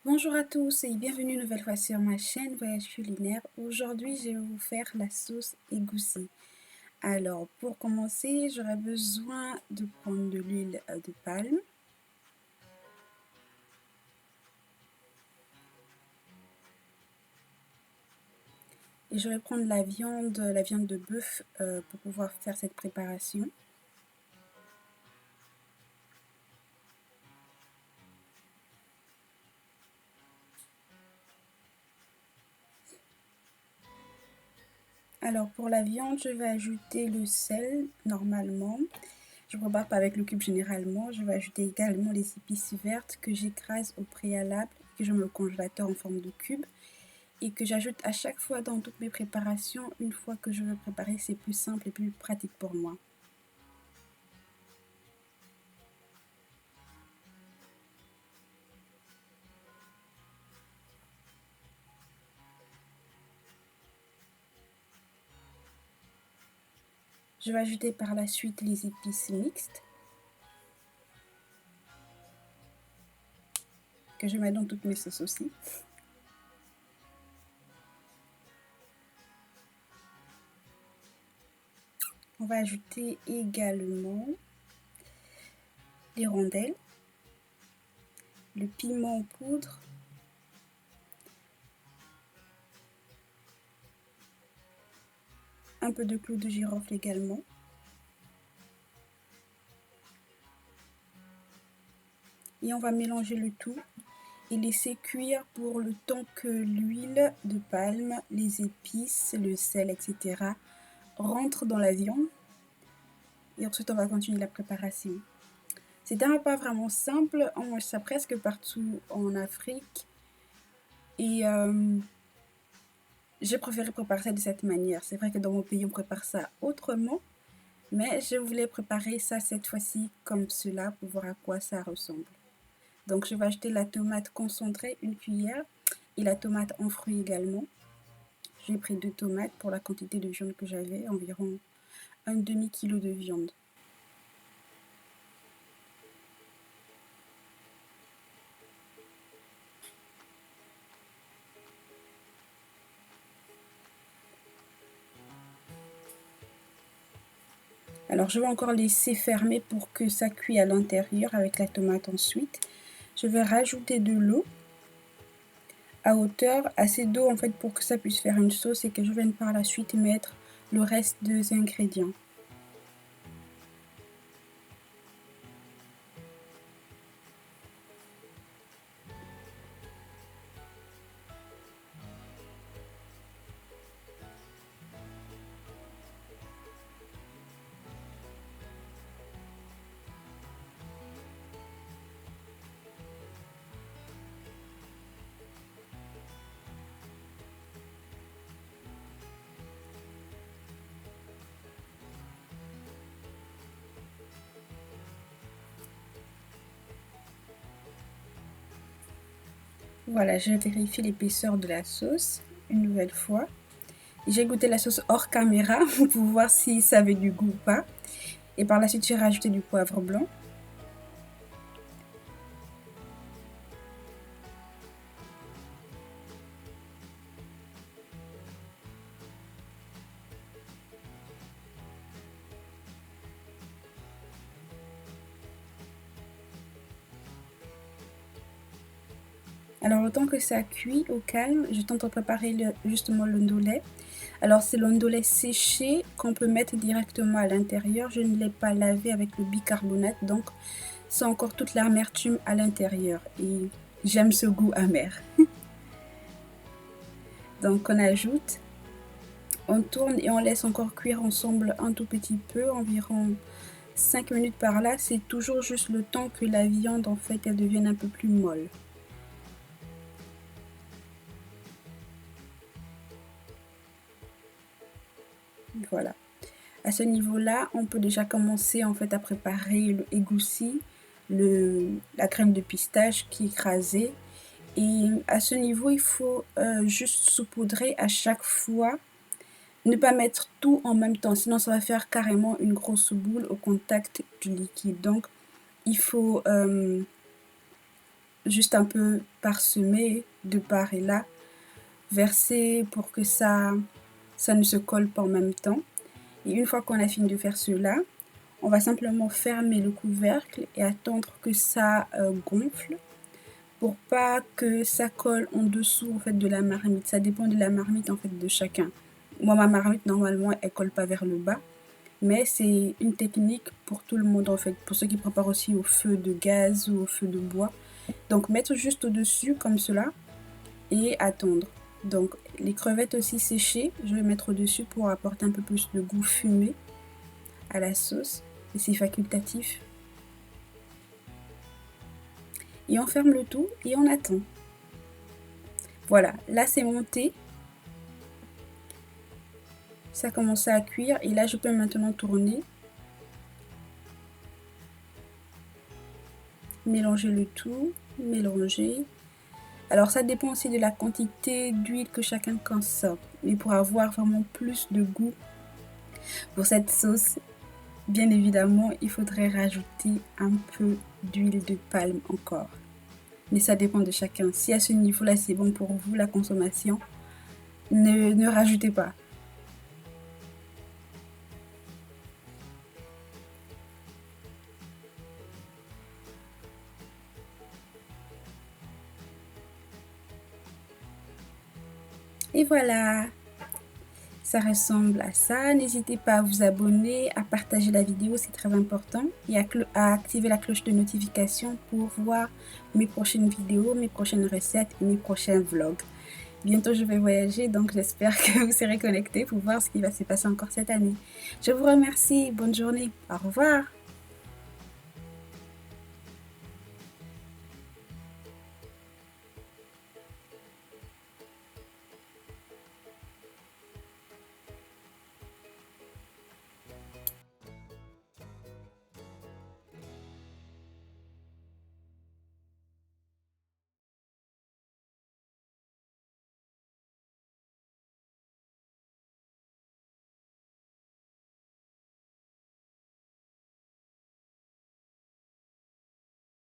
Bonjour à tous et bienvenue une nouvelle fois sur ma chaîne Voyage Culinaire. Aujourd'hui, je vais vous faire la sauce égoussie. Alors, pour commencer, j'aurai besoin de prendre de l'huile de palme. Et je vais prendre la viande de bœuf pour pouvoir faire cette préparation. Alors, pour la viande, je vais ajouter le sel normalement. Je ne prépare pas avec le cube généralement. Je vais ajouter également les épices vertes que j'écrase au préalable, que je mets au congélateur en forme de cube. Et que j'ajoute à chaque fois dans toutes mes préparations. Une fois que je veux préparer, c'est plus simple et plus pratique pour moi. Je vais ajouter par la suite les épices mixtes que je mets dans toutes mes sauces aussi. On va ajouter également les rondelles, le piment en poudre, un peu de clou de girofle également. Et on va mélanger le tout et laisser cuire pour le temps que l'huile de palme, les épices, le sel, etc. rentrent dans la viande. Et ensuite, on va continuer la préparation. C'est un repas vraiment simple, on mange ça presque partout en Afrique. Et j'ai préféré préparer ça de cette manière. C'est vrai que dans mon pays, on prépare ça autrement. Mais je voulais préparer ça cette fois-ci comme cela pour voir à quoi ça ressemble. Donc je vais ajouter la tomate concentrée, une cuillère, et la tomate en fruits également. J'ai pris 2 tomates pour la quantité de viande que j'avais, environ un demi-kilo de viande. Alors je vais encore laisser fermer pour que ça cuise à l'intérieur avec la tomate ensuite. Je vais rajouter de l'eau à hauteur, assez d'eau en fait pour que ça puisse faire une sauce et que je vienne par la suite mettre le reste des ingrédients. Voilà, je vérifie l'épaisseur de la sauce une nouvelle fois. J'ai goûté la sauce hors caméra pour voir si ça avait du goût ou pas. Et par la suite, j'ai rajouté du poivre blanc. Alors, le temps que ça cuit au calme, je tente de préparer justement le ndolé. Alors, c'est le ndolé séché qu'on peut mettre directement à l'intérieur. Je ne l'ai pas lavé avec le bicarbonate, donc c'est encore toute l'amertume à l'intérieur. Et j'aime ce goût amer. Donc, on ajoute, on tourne et on laisse encore cuire ensemble un tout petit peu, environ 5 minutes par là. C'est toujours juste le temps que la viande, en fait, elle devienne un peu plus molle. Voilà. À ce niveau-là, on peut déjà commencer en fait à préparer le égoussi, la crème de pistache qui est écrasée. Et à ce niveau, il faut juste saupoudrer à chaque fois. Ne pas mettre tout en même temps, sinon ça va faire carrément une grosse boule au contact du liquide. Donc, il faut juste un peu parsemer de part et là, verser pour que ça ne se colle pas en même temps. Et une fois qu'on a fini de faire cela, on va simplement fermer le couvercle et attendre que ça gonfle pour pas que ça colle en dessous en fait de la marmite. Ça dépend de la marmite en fait de chacun. Moi, ma marmite normalement elle colle pas vers le bas, mais c'est une technique pour tout le monde en fait, pour ceux qui préparent aussi au feu de gaz ou au feu de bois. Donc mettre juste au-dessus comme cela et attendre. Donc les crevettes aussi séchées, je vais mettre au-dessus pour apporter un peu plus de goût fumé à la sauce. Et c'est facultatif. Et on ferme le tout et on attend. Voilà, là c'est monté. Ça a commencé à cuire et là je peux maintenant tourner. Mélanger le tout, mélanger. Alors ça dépend aussi de la quantité d'huile que chacun consomme. Mais pour avoir vraiment plus de goût pour cette sauce, bien évidemment, il faudrait rajouter un peu d'huile de palme encore. Mais ça dépend de chacun. Si à ce niveau-là, c'est bon pour vous, la consommation, ne rajoutez pas. Et voilà, ça ressemble à ça. N'hésitez pas à vous abonner, à partager la vidéo, c'est très important. Et à activer la cloche de notification pour voir mes prochaines vidéos, mes prochaines recettes et mes prochains vlogs. Bientôt, je vais voyager, donc j'espère que vous serez connectés pour voir ce qui va se passer encore cette année. Je vous remercie. Bonne journée. Au revoir.